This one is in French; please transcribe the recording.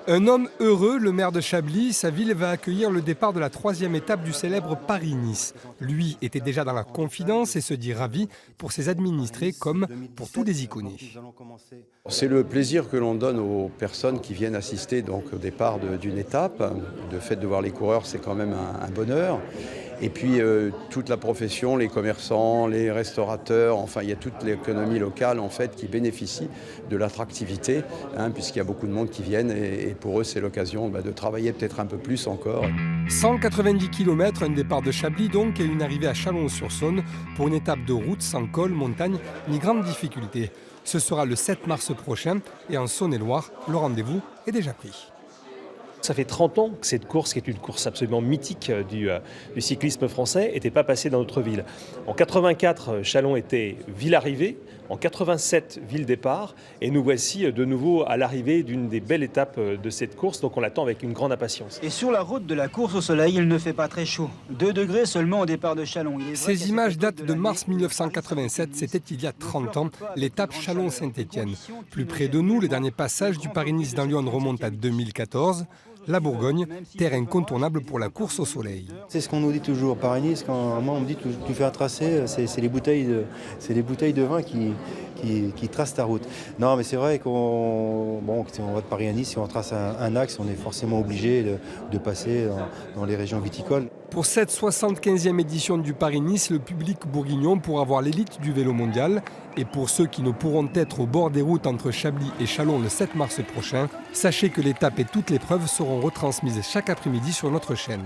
Un homme heureux, le maire de Chablis, sa ville va accueillir le départ de la 3e étape du célèbre Paris-Nice. Lui était déjà dans la confidence et se dit ravi pour ses administrés comme pour tous les Iconais. C'est le plaisir que l'on donne aux personnes qui viennent assister donc, au départ d'une étape. Le fait de voir les coureurs, c'est quand même un bonheur. Et puis toute la profession, les commerçants, les restaurateurs, enfin il y a toute l'économie locale en fait qui bénéficie de l'attractivité, puisqu'il y a beaucoup de monde qui viennent et pour eux c'est l'occasion de travailler peut-être un peu plus encore. 190 km, un départ de Chablis donc et une arrivée à Chalon-sur-Saône pour une étape de route sans col, montagne ni grande difficulté. Ce sera le 7 mars prochain et en Saône-et-Loire, le rendez-vous est déjà pris. Ça fait 30 ans que cette course, qui est une course absolument mythique du cyclisme français, n'était pas passée dans notre ville. En 84, Chalon était ville arrivée, en 87, ville départ, et nous voici de nouveau à l'arrivée d'une des belles étapes de cette course, donc on l'attend avec une grande impatience. Et sur la route de la course au soleil, il ne fait pas très chaud. 2 degrés seulement au départ de Chalon. Ces images datent de mars 1987, c'était il y a 30 ans, l'étape Chalon-Saint-Étienne. Plus près de nous, le dernier passage du Paris-Nice dans Lyon remonte à 2014. La Bourgogne, terre incontournable pour la course au soleil. C'est ce qu'on nous dit toujours, Paris-Nice, quand moi on me dit tu fais un tracé, c'est les bouteilles de vin qui tracent ta route. Non mais c'est vrai si on va de Paris à Nice, si on trace un axe, on est forcément obligé de passer dans les régions viticoles. Pour cette 75e édition du Paris-Nice, le public bourguignon pourra voir l'élite du vélo mondial. Et pour ceux qui ne pourront être au bord des routes entre Chablis et Chalon le 7 mars prochain, sachez que l'étape et toute l'épreuve seront retransmises chaque après-midi sur notre chaîne.